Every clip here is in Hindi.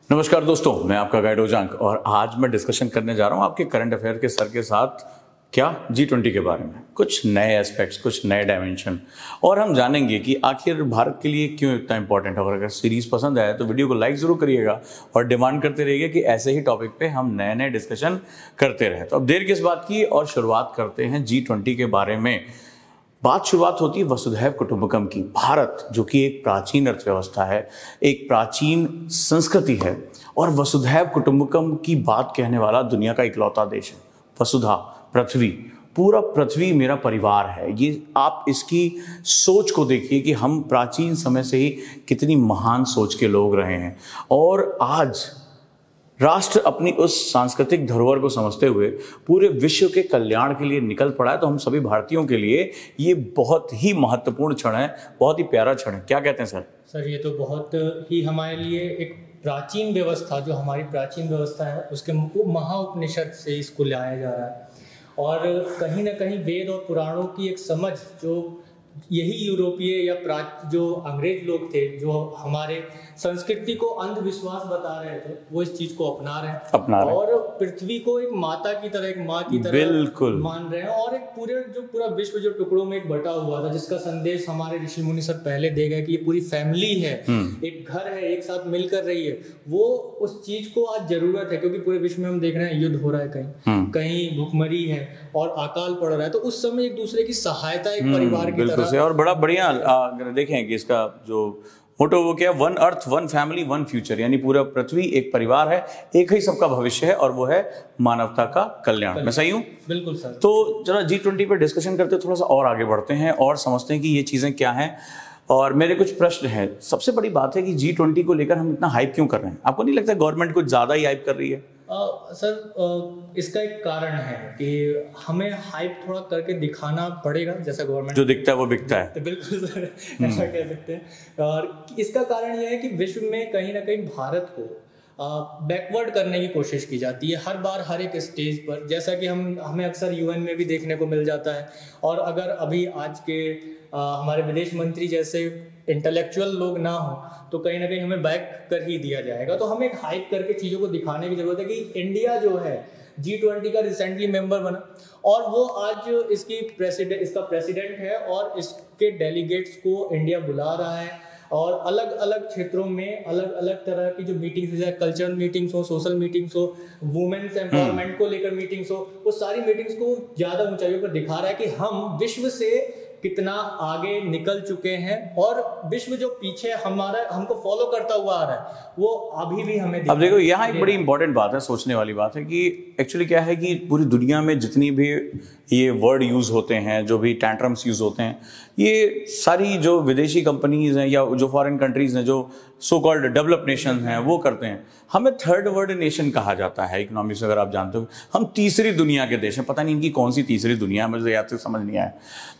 नमस्कार दोस्तों, मैं आपका गाइड ओजांक और आज मैं डिस्कशन करने जा रहा हूँ आपके करंट अफेयर के सर के साथ क्या G20 के बारे में, कुछ नए एस्पेक्ट्स, कुछ नए डायमेंशन और हम जानेंगे कि आखिर भारत के लिए क्यों इतना इंपॉर्टेंट है। और अगर सीरीज पसंद आए तो वीडियो को लाइक जरूर करिएगा और डिमांड करते रहिएगा कि ऐसे ही टॉपिक पे हम नए नए डिस्कशन करते रहे। तो अब देर किस बात की और शुरुआत करते हैं G20 के बारे में। शुरुआत होती है वसुधैव कुटुंबकम की। भारत जो कि एक प्राचीन अर्थव्यवस्था है, एक प्राचीन संस्कृति है और वसुधैव कुटुंबकम की बात कहने वाला दुनिया का इकलौता देश है। वसुधा, पृथ्वी, पूरा पृथ्वी मेरा परिवार है। ये आप इसकी सोच को देखिए कि हम प्राचीन समय से ही कितनी महान सोच के लोग रहे हैं और आज राष्ट्र अपनी उस सांस्कृतिक धरोहर को समझते हुए पूरे विश्व के कल्याण के लिए निकल पड़ा है। तो हम सभी भारतीयों के लिए ये बहुत ही महत्वपूर्ण क्षण है, बहुत ही प्यारा क्षण है। क्या कहते हैं सर? सर, ये तो बहुत ही हमारे लिए एक प्राचीन व्यवस्था, जो हमारी प्राचीन व्यवस्था है उसके महाउपनिषद से इसको लाया जा रहा है और कहीं ना कहीं वेद और पुराणों की एक समझ जो यही यूरोपीय या जो अंग्रेज लोग थे, जो हमारे संस्कृति को अंधविश्वास बता रहे थे, वो इस चीज को अपना रहे हैं और पृथ्वी को एक माता की तरह, एक माँ की तरह बिल्कुल मान रहे हैं। और एक पूरा विश्व जो टुकड़ों में एक बटा हुआ था, जिसका संदेश हमारे ऋषि मुनि सर पहले दे गए कि ये पूरी फैमिली है, एक घर है, एक साथ मिलकर रही है, वो उस चीज को आज जरूरत है। क्योंकि पूरे विश्व में हम देख रहे हैं युद्ध हो रहा है, कहीं भूखमरी है और अकाल पड़ रहा है। तो उस समय एक दूसरे की सहायता एक परिवार की तरह और बड़ा बढ़िया अगर देखें कि इसका जो मोटो वो क्या, one earth one family one future, यानी पूरा पृथ्वी एक परिवार है, एक ही सबका भविष्य है और वो है मानवता का कल्याण। मैं सही हूँ? बिल्कुल सर। तो जरा G20 पे डिस्कशन करते थोड़ा सा और आगे बढ़ते हैं और समझते हैं कि ये चीजें क्या हैं और मेरे कुछ प्रश्न हैं। सबसे बड़ी बात है कि G20 को लेकर हम इतना हाइप क्यों कर रहे हैं? आपको नहीं लगता गवर्नमेंट कुछ ज्यादा ही हाइप कर रही है? सर, इसका एक कारण है कि हमें हाइप थोड़ा करके दिखाना पड़ेगा, जैसा गवर्नमेंट जो दिखता है वो बिकता है। तो बिल्कुल सर, ऐसा कह सकते हैं। और इसका कारण यह है कि विश्व में कहीं ना कहीं भारत को बैकवर्ड करने की कोशिश की जाती है हर बार, हर एक स्टेज पर। जैसा कि हमें अक्सर UN में भी देखने को मिल जाता है। और अगर अभी आज के हमारे विदेश मंत्री जैसे इंटेलेक्चुअल लोग ना हो तो कहीं ना कहीं हमें बैक कर ही दिया जाएगा। तो हमें एक हाइप करके चीज़ों को दिखाने की जरूरत है कि इंडिया जो है G20 का रिसेंटली मेंबर बना और वो आज इसका प्रेसिडेंट है और इसके डेलीगेट्स को इंडिया बुला रहा है और अलग अलग क्षेत्रों में अलग अलग तरह की जो मीटिंग्स, जैसे कल्चरल मीटिंग्स हो, सोशल मीटिंग्स हो, वुमेन्स एम्पावरमेंट को लेकर मीटिंग्स हो, वो सारी मीटिंग्स को ज़्यादा ऊंचाइयों पर दिखा रहा है कि हम विश्व से कितना आगे निकल चुके हैं और विश्व जो पीछे हमको फॉलो करता हुआ आ रहा है वो अभी भी हमें। अब देखो, यहाँ एक बड़ी इंपॉर्टेंट बात है, सोचने वाली बात है कि एक्चुअली क्या है कि पूरी दुनिया में जितनी भी ये वर्ड यूज होते हैं, जो भी टैंट्रम्स यूज होते हैं, ये सारी जो विदेशी कंपनीज हैं या जो फॉरेन कंट्रीज हैं, जो सो कॉल्ड डेवलप नेशन हैं, वो करते हैं। हमें थर्ड वर्ल्ड नेशन कहा जाता है इकोनॉमिक्स, अगर आप जानते हो। हम तीसरी दुनिया के देश हैं, पता नहीं इनकी कौन सी तीसरी दुनिया है, मुझे याद तक समझ नहीं आया।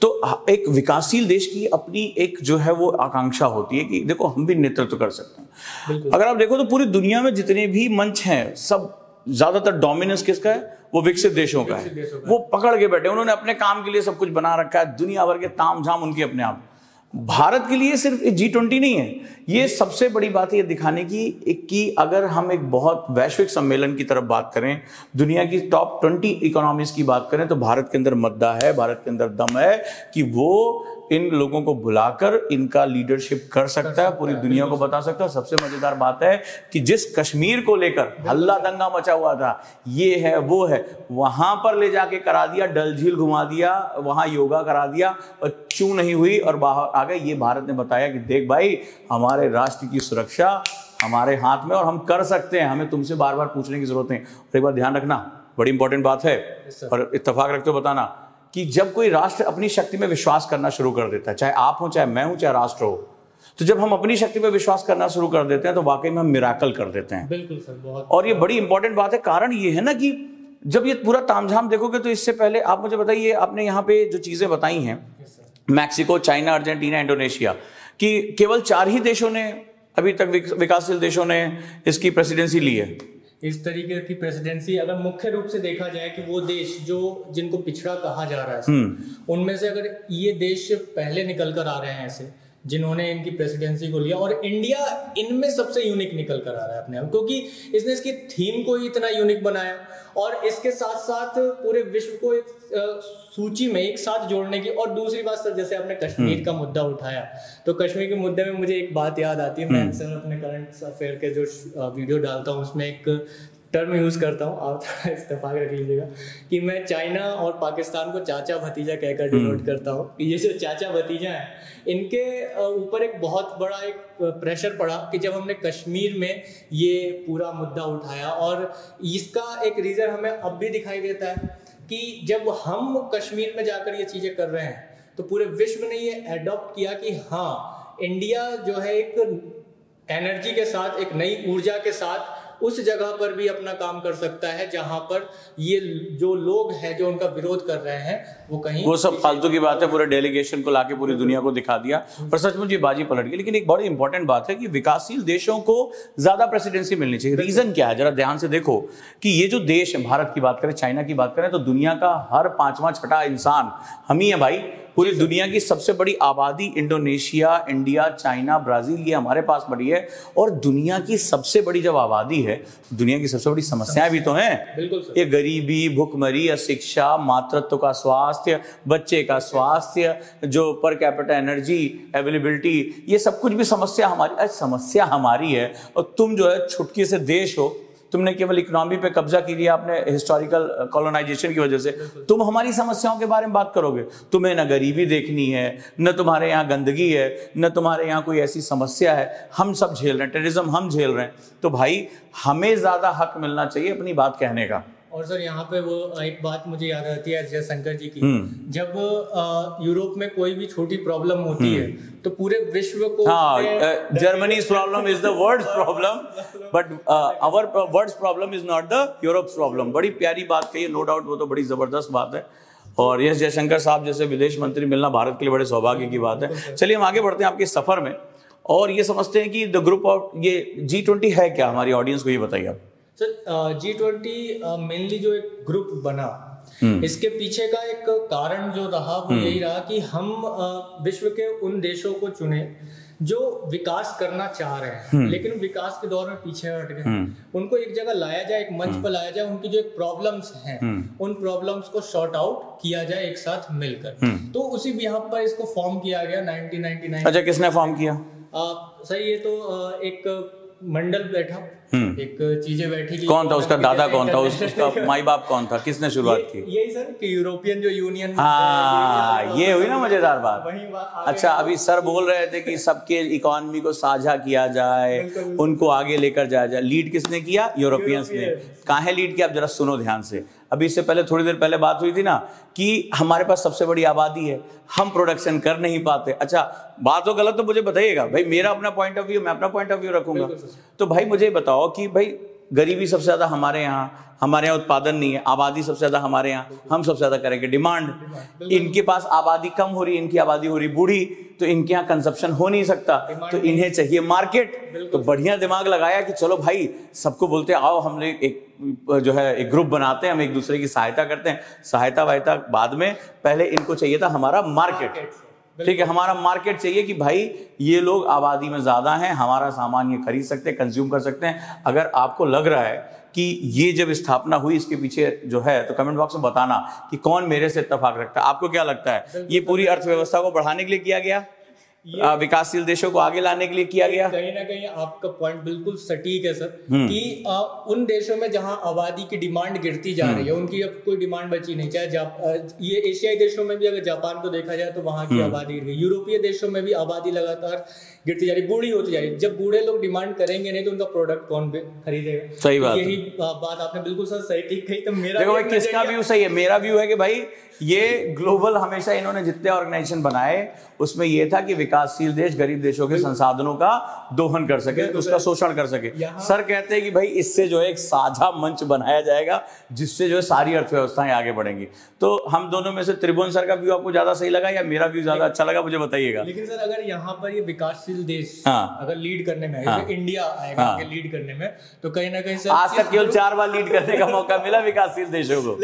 तो एक विकासशील देश की अपनी एक जो है वो आकांक्षा होती है कि देखो हम भी नेतृत्व कर सकते हैं। अगर आप देखो तो पूरी दुनिया में जितने भी मंच हैं, सब ज्यादातर डोमिनेंस किसका है? वो विकसित देशों का है। वो पकड़ के बैठे, उन्होंने अपने काम के लिए सब कुछ बना रखा है, दुनिया भर के ताम झाम उनके अपने आप। भारत के लिए सिर्फ G20 नहीं है, ये सबसे बड़ी बात है ये दिखाने की कि अगर हम एक बहुत वैश्विक सम्मेलन की तरफ बात करें, दुनिया की टॉप 20 इकोनॉमीज की बात करें, तो भारत के अंदर मद्दा है, भारत के अंदर दम है कि वो इन लोगों को बुलाकर इनका लीडरशिप कर सकता है, पूरी दुनिया को बता सकता है। सबसे मजेदार बात है कि जिस कश्मीर को लेकर हल्ला दंगा मचा हुआ था, ये है वो है, वहां पर ले जाके करा दिया, डल झील घुमा दिया, वहां योगा करा दिया और चूं नहीं हुई और बाहर आ गए। ये भारत ने बताया कि देख भाई, हमारे राष्ट्र की सुरक्षा हमारे हाथ में और हम कर सकते हैं, हमें तुमसे बार बार पूछने की जरूरत नहीं। और एक बार ध्यान रखना, बड़ी इंपॉर्टेंट बात है और इत्तेफाक रखते हो बताना कि जब कोई राष्ट्र अपनी शक्ति में विश्वास करना शुरू कर देता है, चाहे आप हो, चाहे मैं हूं, चाहे राष्ट्र हो, तो जब हम अपनी शक्ति में विश्वास करना शुरू कर देते हैं तो वाकई में हम मिराकल कर देते हैं। बिल्कुल सर, बहुत। और ये बड़ी इंपॉर्टेंट बात है। कारण ये है ना कि जब ये पूरा तामझाम देखोगे तो इससे पहले आप मुझे बताइए, आपने यहाँ पे जो चीजें बताई हैं, मैक्सिको, चाइना, अर्जेंटीना, इंडोनेशिया, कि केवल 4 ही देशों ने अभी तक, विकासशील देशों ने इसकी प्रेसिडेंसी ली है। इस तरीके की प्रेसिडेंसी अगर मुख्य रूप से देखा जाए कि वो देश जो जिनको पिछड़ा कहा जा रहा है, उनमें से अगर ये देश पहले निकल कर आ रहे हैं ऐसे जिन्होंने इनकी प्रेसिडेंसी को लिया, और इंडिया इनमें सबसे यूनिक निकल कर आ रहा है अपने आप, क्योंकि इसने इसकी थीम को ही इतना यूनिक बनाया और इसके साथ साथ पूरे विश्व को एक सूची में एक साथ जोड़ने की। और दूसरी बात सर, जैसे आपने कश्मीर का मुद्दा उठाया, तो कश्मीर के मुद्दे में मुझे एक बात याद आती है। मैं अक्सर अपने करंट अफेयर के जो वीडियो डालता हूँ उसमें एक टर्म यूज करता हूँ, आप थोड़ा इस्तेफाक रख लीजिएगा, कि मैं चाइना और पाकिस्तान को चाचा भतीजा कहकर डिनोट करता हूँ। ये जो चाचा भतीजा हैं, इनके ऊपर एक बहुत बड़ा एक प्रेशर पड़ा कि जब हमने कश्मीर में ये पूरा मुद्दा उठाया, और इसका एक रीजन हमें अब भी दिखाई देता है कि जब हम कश्मीर में जाकर ये चीजें कर रहे हैं तो पूरे विश्व ने ये एडॉप्ट किया कि हाँ, इंडिया जो है एक एनर्जी के साथ, एक नई ऊर्जा के साथ उस जगह पर भी अपना काम कर सकता है जहां पर ये जो लोग हैं जो उनका विरोध कर रहे हैं वो सब फालतू की बात है। पूरे डेलीगेशन को लाके पूरी दुनिया को दिखा दिया, पर सचमुच ये बाजी पलट गई। लेकिन एक बड़ी इंपॉर्टेंट बात है कि विकासशील देशों को ज्यादा प्रेसिडेंसी मिलनी चाहिए। रीजन क्या है, जरा ध्यान से देखो कि ये जो देश है, भारत की बात करें, चाइना की बात करें, तो दुनिया का हर 5वां 6ठा इंसान हम ही है भाई। पूरी दुनिया की सबसे बड़ी आबादी इंडोनेशिया, इंडिया, चाइना, ब्राजील, ये हमारे पास बड़ी है। और दुनिया की सबसे बड़ी जब आबादी है, दुनिया की सबसे बड़ी समस्याएं भी तो हैं। ये गरीबी, भुखमरी, अशिक्षा, मातृत्व का स्वास्थ्य, बच्चे का स्वास्थ्य, जो पर कैपिटा एनर्जी अवेलेबिलिटी, ये सब कुछ भी समस्या हमारी है। और तुम जो है छुटकी से देश हो, तुमने केवल इकोनॉमी पे कब्जा की लिया आपने हिस्टोरिकल कॉलोनाइजेशन की वजह से। तुम हमारी समस्याओं के बारे में बात करोगे, तुम्हें न गरीबी देखनी है, न तुम्हारे यहाँ गंदगी है, न तुम्हारे यहाँ कोई ऐसी समस्या है। हम सब झेल रहे हैं, टेररिज्म हम झेल रहे हैं। तो भाई हमें ज्यादा हक मिलना चाहिए अपनी बात कहने का। और सर यहाँ पे वो एक बात मुझे याद आती है जयशंकर जी की, जब यूरोप में कोई भी छोटी प्रॉब्लम होती है तो पूरे विश्व को, Germany's problem is the world's problem, but our world's problem is not the Europe's problem. बड़ी प्यारी बात कही है, नो डाउट, वो तो बड़ी जबरदस्त बात है। और यस जयशंकर साहब जैसे विदेश मंत्री मिलना भारत के लिए बड़े सौभाग्य की बात है। चलिए हम आगे बढ़ते हैं आपके सफर में, और ये समझते हैं कि द ग्रुप ऑफ ये G20 है क्या, हमारी ऑडियंस को ये बताइए आप। सर G20 मेनली जो एक ग्रुप बना, इसके पीछे का एक कारण जो रहा वो यही रहा कि हम विश्व के उन देशों को चुने जो विकास करना चाह रहे हैं लेकिन विकास के दौर में पीछे हट गए। उनको एक जगह लाया जाए, एक मंच पर लाया जाए, उनकी जो एक प्रॉब्लम्स हैं उन प्रॉब्लम्स को सॉर्ट आउट किया जाए एक साथ मिलकर। तो उसी यहाँ पर इसको फॉर्म किया गया 1999। अच्छा, किसने फॉर्म किया? सर ये तो एक मंडल बैठा, एक चीजें बैठी। कौन था उसका दादा, कौन था उसका माई बाप, कौन था, किसने शुरुआत की? यही सर कि यूरोपियन जो यूनियन। हाँ, ये हुई ना मजेदार बात। अच्छा, अभी सर बोल रहे थे कि सबके इकोनॉमी को साझा किया जाए, उनको आगे लेकर जाया जाए। लीड किसने किया? यूरोपियंस ने। कहाँ है लीड किया? आप जरा सुनो ध्यान से। अभी इससे पहले थोड़ी देर पहले बात हुई थी ना कि हमारे पास सबसे बड़ी आबादी है, हम प्रोडक्शन कर नहीं पाते। अच्छा, बात हो गलत तो मुझे बताइएगा भाई, मेरा अपना पॉइंट ऑफ व्यू, मैं अपना पॉइंट ऑफ व्यू रखूंगा। तो भाई मुझे बताओ कि भाई गरीबी सबसे ज्यादा हमारे यहाँ उत्पादन नहीं है, आबादी सबसे ज्यादा हमारे यहाँ, हम सबसे ज्यादा करेंगे डिमांड। इनके पास आबादी कम हो रही, इनकी आबादी हो रही बूढ़ी, तो इनके यहाँ कंजप्शन हो नहीं सकता, तो इन्हें चाहिए मार्केट। तो बढ़िया दिमाग लगाया कि चलो भाई, सबको बोलते आओ हम लोग एक जो है एक ग्रुप बनाते हैं, हम एक दूसरे की सहायता करते हैं। सहायता वायता बाद में, पहले इनको चाहिए था हमारा मार्केट। ठीक है, हमारा मार्केट चाहिए कि भाई ये लोग आबादी में ज्यादा हैं, हमारा सामान ये खरीद सकते हैं, कंज्यूम कर सकते हैं। अगर आपको लग रहा है कि ये जब स्थापना हुई इसके पीछे जो है, तो कमेंट बॉक्स में बताना कि कौन मेरे से इत्तेफाक रखता है। आपको क्या लगता है, ये पूरी अर्थव्यवस्था को बढ़ाने के लिए किया गया, विकासशील देशों को आगे लाने के लिए किया गया? कहीं ना कहीं आपका पॉइंट बिल्कुल सटीक है सर कि उन देशों में जहां आबादी की डिमांड गिरती जा रही है, उनकी अब कोई डिमांड बची नहीं। चाहे ये एशियाई देशों में भी अगर जापान को देखा जाए तो वहां की आबादी गिर गई। यूरोपीय देशों में भी आबादी लगातार गिरती जा रही, बूढ़ी होती जा रही। जब बूढ़े लोग डिमांड करेंगे नहीं तो उनका प्रोडक्ट कौन खरीदेगा? सही बात, यही बात आपने बिल्कुल सर सही ठीक कही। तो मेरा देखो भाई, किसका व्यू सही है? मेरा व्यू है कि भाई ये ग्लोबल हमेशा इन्होंने जितने ऑर्गेनाइजेशन बनाए उसमें ये था कि विकासशील देश गरीब देशों के संसाधनों का दोहन कर सके, उसका शोषण कर सके। सर कहते हैं कि भाई इससे जो है एक साझा मंच बनाया जाएगा जिससे जो है सारी अर्थव्यवस्थाएं आगे बढ़ेंगी। तो हम दोनों में से त्रिभुवन सर का व्यू आपको ज्यादा सही लगा या मेरा व्यू ज्यादा अच्छा लगा, मुझे बताइएगा। लेकिन सर अगर यहाँ पर ये विकासशील देश अगर लीड करने में इंडिया आएगा लीड करने में, तो कहीं ना कहीं सर आज तक केवल 4 बार लीड करने का मौका मिला विकासशील देशों को।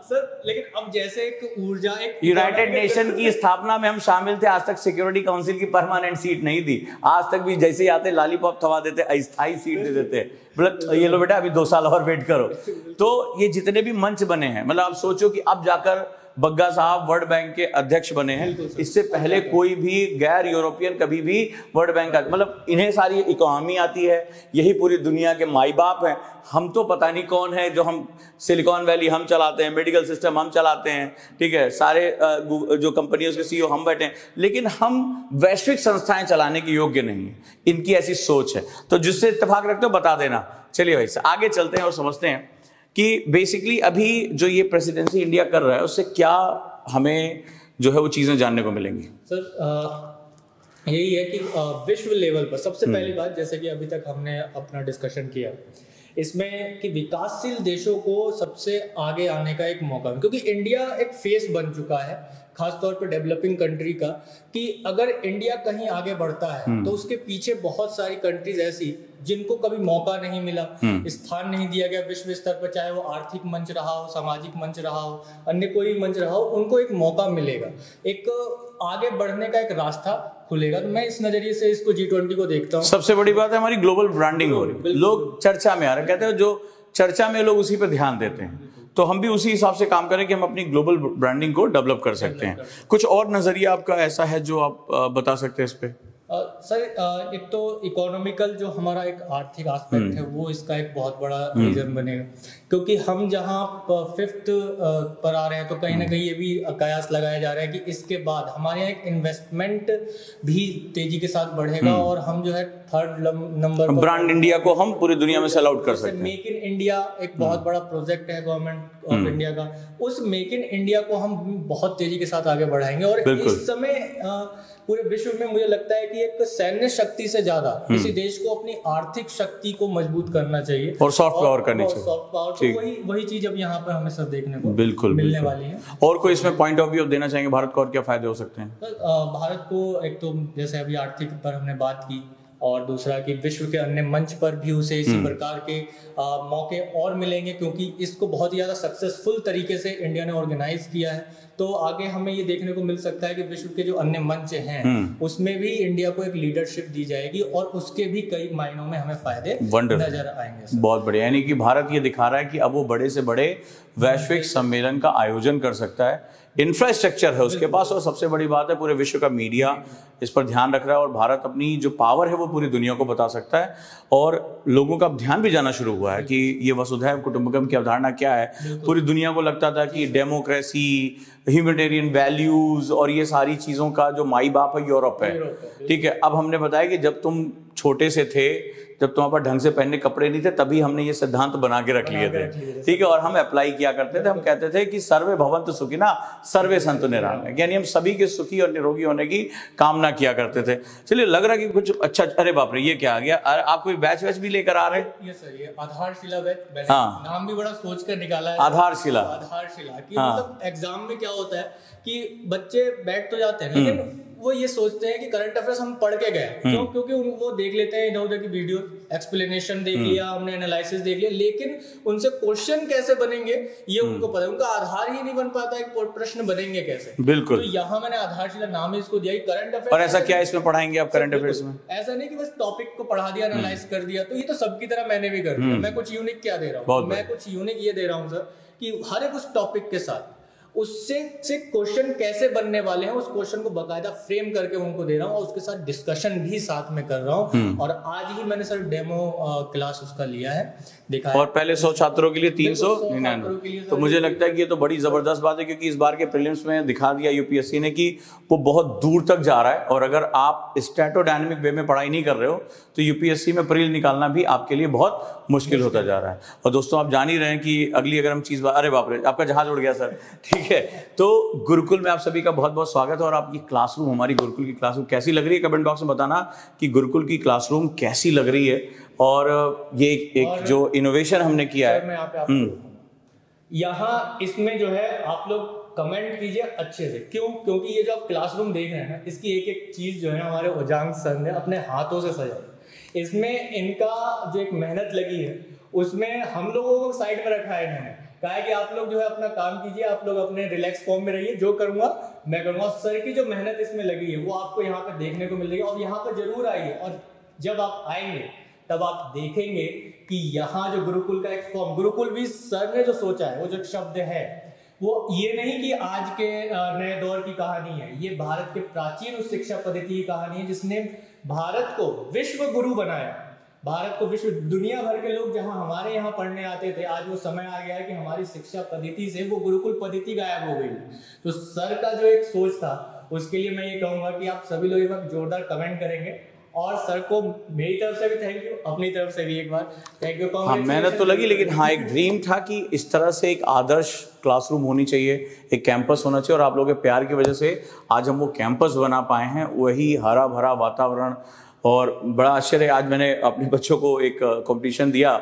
सर लेकिन अब जैसे एक ऊर्जा एक यूनाइटेड नेशन की स्थापना में हम शामिल थे, आज तक सिक्योरिटी काउंसिल की परमानेंट सीट नहीं दी। आज तक भी जैसे ही आते लॉलीपॉप थमा देते, अस्थायी सीट दे देते, मतलब ये लो बेटा अभी 2 साल और वेट करो। तो ये जितने भी मंच बने हैं, मतलब आप सोचो कि अब जाकर बग्गा साहब वर्ल्ड बैंक के अध्यक्ष बने हैं, इससे पहले कोई भी गैर यूरोपियन कभी भी वर्ल्ड बैंक का, मतलब इन्हें सारी इकोनॉमी आती है, यही पूरी दुनिया के माई बाप हैं। हम तो पता नहीं कौन है, जो हम सिलिकॉन वैली हम चलाते हैं, मेडिकल सिस्टम हम चलाते हैं, ठीक है, सारे जो कंपनियों के सीईओ हम बैठे हैं, लेकिन हम वैश्विक संस्थाएं चलाने के योग्य नहीं है। इनकी ऐसी सोच है। तो जिससे इत्तेफाक रखते हो बता देना। चलिए भाई आगे चलते हैं और समझते हैं कि बेसिकली अभी जो ये प्रेसिडेंसी इंडिया कर रहा है उससे क्या हमें जो है वो चीजें जानने को मिलेंगी। सर यही है कि विश्व लेवल पर सबसे पहली बात, जैसे कि अभी तक हमने अपना डिस्कशन किया इसमें, कि विकासशील देशों को सबसे आगे आने का एक मौका, क्योंकि इंडिया एक फेस बन चुका है खासतौर पर डेवलपिंग कंट्री का, कि अगर इंडिया कहीं आगे बढ़ता है तो उसके पीछे बहुत सारी कंट्रीज ऐसी जिनको कभी मौका नहीं मिला, स्थान नहीं दिया गया विश्व स्तर पर, चाहे वो आर्थिक मंच रहा हो, सामाजिक मंच रहा हो, अन्य कोई मंच रहा हो, उनको एक मौका मिलेगा, एक आगे बढ़ने का एक रास्ता खुलेगा। तो मैं इस नजरिए से इसको G20 को देखता हूँ। सबसे बड़ी बात है हमारी ग्लोबल ब्रांडिंग हो रही है, लोग चर्चा में आ रहे हैं, कहते हैं जो चर्चा में लोग उसी पर ध्यान देते हैं, तो हम भी उसी हिसाब से काम करें कि हम अपनी ग्लोबल ब्रांडिंग को डेवलप कर सकते हैं। कुछ और नजरिया आपका ऐसा है जो आप बता सकते हैं इस पे? सर एक तो इकोनॉमिकल जो हमारा एक आर्थिक एस्पेक्ट है वो इसका एक बहुत बड़ा रीजन बनेगा, क्योंकि हम जहाँ 5th पर आ रहे हैं तो कहीं ना कहीं ये भी कयास लगाया जा रहा है कि इसके बाद हमारे यहाँ एक इन्वेस्टमेंट भी तेजी के साथ बढ़ेगा और हम जो है 3rd नंबर ब्रांड इंडिया को हम पूरी दुनिया में सेल आउट कर सकते हैं। मेक इन इंडिया एक बहुत बड़ा प्रोजेक्ट है गवर्नमेंट ऑफ इंडिया का, उस मेक इन इंडिया को हम बहुत तेजी के साथ आगे बढ़ाएंगे। और इस समय पूरे विश्व में मुझे लगता है कि एक सैन्य शक्ति से ज्यादा किसी देश को अपनी आर्थिक शक्ति को मजबूत करना चाहिए और सॉफ्ट पावर करनी चाहिए। सॉफ्ट पावर, तो वही चीज अब यहाँ पर हमें सब देखने को बिल्कुल मिलने वाली है। और कोई इसमें पॉइंट ऑफ व्यू देना चाहेंगे भारत को, और क्या फायदे हो सकते हैं? भारत को एक तो जैसे अभी आर्थिक पर हमने बात की, और दूसरा कि विश्व के अन्य मंच पर भी उसे इसी प्रकार के मौके और मिलेंगे, क्योंकि इसको बहुत ही ज़्यादा सक्सेसफुल तरीके से इंडिया ने ऑर्गेनाइज किया है। तो आगे हमें ये देखने को मिल सकता है कि विश्व के जो अन्य मंच हैं उसमें भी इंडिया को एक लीडरशिप दी जाएगी और उसके भी कई मायनों में हमें फायदे नजर आएंगे। बहुत बढ़िया, यानी कि भारत ये दिखा रहा है कि अब वो बड़े से बड़े वैश्विक सम्मेलन का आयोजन कर सकता है, इंफ्रास्ट्रक्चर है उसके पास, और सबसे बड़ी बात है पूरे विश्व का मीडिया इस पर ध्यान रख रहा है और भारत अपनी जो पावर है वो पूरी दुनिया को बता सकता है। और लोगों का ध्यान भी जाना शुरू हुआ है कि ये वसुधैव कुटुंबकम की अवधारणा क्या है। पूरी दुनिया को लगता था कि डेमोक्रेसी, ह्यूमैनिटेरियन वैल्यूज और ये सारी चीज़ों का जो माई बाप है यूरोप है, ठीक है। अब हमने बताया कि जब तुम छोटे से थे, जब तुम्हारे पास ढंग से पहनने कपड़े नहीं थे, तभी हमने ये सिद्धांत बना के रख लिए थे, ठीक है। और हम अप्लाई किया करते थे, हम कहते थे कि सर्वे भवन्तु सुखिनः सर्वे सन्तु निरामयाः, यानी हम सभी के सुखी और निरोगी होने की कामना किया करते थे। चलिए, लग रहा है कि कुछ अच्छा, अरे बाप रे ये क्या आ गया, आप कोई बैच वैच भी लेकर आ रहे हैं? ये सर ये आधारशिला बैच, हाँ, नाम भी बड़ा सोच कर निकाला है, आधारशिला। कि मतलब एग्जाम में क्या होता है कि बच्चे बैठ तो जाते हैं लेकिन वो ये सोचते हैं कि करंट अफेयर्स हम पढ़ के गए, क्यों? क्योंकि वो देख लेते हैं इधर उधर की वीडियो, एक्सप्लेनेशन देख लिया हमने, एनालिसिस देख लिया, लेकिन उनसे क्वेश्चन कैसे बनेंगे ये उनको पता है, उनका आधार ही नहीं बन पाता है प्रश्न बनेंगे कैसे। बिल्कुल। तो यहाँ मैंने आधारशिला नाम ही इसको दिया कि करंट अफेयर्स। और ऐसा क्या इसमें पढ़ाएंगे आप करंट अफेयर्स में? ऐसा नहीं कि बस टॉपिक को पढ़ा दिया, एनालाइज कर दिया, तो ये तो सबकी तरह मैंने भी कर दिया। मैं कुछ यूनिक क्या दे रहा हूँ, मैं कुछ यूनिक ये दे रहा हूँ सर कि हर एक उस टॉपिक के साथ उससे क्वेश्चन कैसे बनने वाले हैं उस क्वेश्चन को बकायदा फ्रेम करके उनको दे रहा हूँ और उसके साथ डिस्कशन भी साथ में कर रहा हूँ। और आज ही मैंने सर डेमो क्लास उसका लिया है, देखा है। और पहले 100 छात्रों के लिए 399। तो मुझे लगता है कि ये तो बड़ी जबरदस्त बात है, क्योंकि इस बार के प्रीलिम्स में दिखा दिया यूपीएससी ने कि वो बहुत दूर तक जा रहा है, और अगर आप स्टैटोडायनेमिक वे में पढ़ाई नहीं कर रहे हो तो यूपीएससी में प्रीलिम निकालना भी आपके लिए बहुत मुश्किल होता जा रहा है। और दोस्तों, आप जान ही रहे हैं कि अगली अगर हम चीज, अरे बाप रे आपका जहाज उड़ गया सर, ठीक है। तो गुरुकुल में आप सभी का बहुत बहुत स्वागत है। और आपकी क्लासरूम, हमारी गुरुकुल की क्लासरूम कैसी लग रही है, कमेंट बॉक्स में बताना कि गुरुकुल की क्लासरूम कैसी लग रही है। और ये एक जो इनोवेशन हमने किया है यहाँ, इसमें जो है आप लोग कमेंट कीजिए अच्छे से। क्यों? क्योंकि ये जो आप क्लासरूम देख रहे हैं ना, इसकी एक एक चीज जो है हमारे उजांग सर ने अपने हाथों से सजाई। इसमें इनका जो एक मेहनत लगी है उसमें हम लोगों को साइड में रखा है इन्होंने, कहा है कि आप लोग जो है अपना काम कीजिए, आप लोग अपने रिलैक्स फॉर्म में रहिए, जो करूंगा मैं करूंगा। सर की जो मेहनत इसमें लगी है वो आपको यहाँ पे देखने को मिल रही है, और यहाँ पर जरूर आइए, और जब आप आएंगे तब आप देखेंगे कि यहाँ जो गुरुकुल का एक फॉर्म, गुरुकुल भी सर ने जो सोचा है, वो जो शब्द है वो ये नहीं कि आज के नए दौर की कहानी है, ये भारत के प्राचीन उस शिक्षा पद्धति की कहानी है जिसने भारत को विश्व गुरु बनाया। भारत को विश्व, दुनिया भर के लोग जहां हमारे यहाँ पढ़ने आते थे, आज वो समय आ गया है कि हमारी शिक्षा पद्धति से वो गुरुकुल पद्धति गायब हो गई। तो सर का जो एक सोच था, उसके लिए मैं ये कहूंगा कि आप सभी लोग एक बार जोरदार कमेंट करेंगे, और सर को मेरी तरफ से भी थैंक यू, अपनी तरफ से भी एक बार थैंक यू। हाँ, मेहनत तो लगी, लेकिन हाँ एक ड्रीम था कि इस तरह से एक आदर्श क्लासरूम होनी चाहिए, एक कैंपस होना चाहिए, और आप लोगों के प्यार की वजह से आज हम वो कैंपस बना पाए हैं। वही हरा भरा वातावरण, और बड़ा आश्चर्य, आज मैंने अपने बच्चों को एक कंपटीशन दिया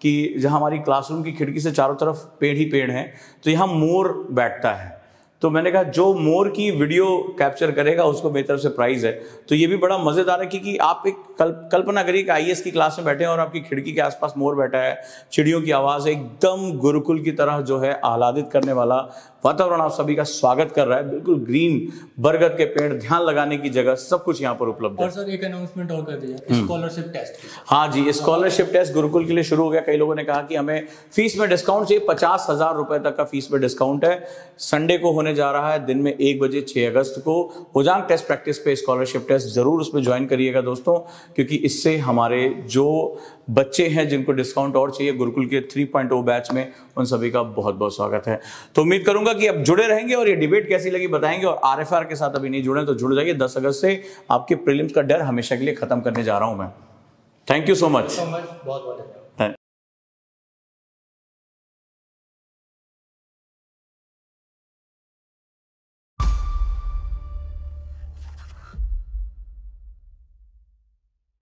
कि जहाँ हमारी क्लासरूम की खिड़की से चारों तरफ पेड़ ही पेड़ हैं, तो यहाँ मोर बैठता है। तो मैंने कहा जो मोर की वीडियो कैप्चर करेगा उसको मेरी तरफ से प्राइज है। तो ये भी बड़ा मजेदार है क्योंकि आप एक कल्पना करिए कि आईएएस की क्लास में बैठे हैं और आपकी खिड़की के आसपास मोर बैठा है, चिड़ियों की आवाज, एकदम गुरुकुल की तरह जो है आह्लादित करने वाला वातावरण आप सभी का स्वागत कर रहा है। बिल्कुल ग्रीन, बरगद के पेड़, ध्यान लगाने की जगह, सब कुछ यहाँ पर उपलब्ध है। और सर एक अनाउंसमेंट और कर दिया, स्कॉलरशिप टेस्ट। हाँ जी, स्कॉलरशिप टेस्ट गुरुकुल के लिए शुरू हो गया। कई लोगों ने कहा कि हमें फीस में डिस्काउंट चाहिए, 50,000 रुपए तक का फीस में डिस्काउंट है। संडे को होने जा रहा है, दिन में 1 बजे 6 अगस्त को। उजांग टेस्ट प्रैक्टिस पे स्कॉलरशिप टेस्ट जरूर उसमें ज्वाइन करिएगा दोस्तों, क्योंकि इससे हमारे जो बच्चे हैं जिनको डिस्काउंट और चाहिए गुरुकुल के 3.0 बैच में, उन सभी का बहुत बहुत स्वागत है। तो उम्मीद करूंगा कि अब जुड़े रहेंगे और ये डिबेट कैसी लगी बताएंगे, और आरएफआर के साथ अभी नहीं जुड़े तो जुड़ जाइए। 10 अगस्त से आपके प्रीलिम्स का डर हमेशा के लिए खत्म करने जा रहा हूं मैं। Thank you so much. बहुत बहुत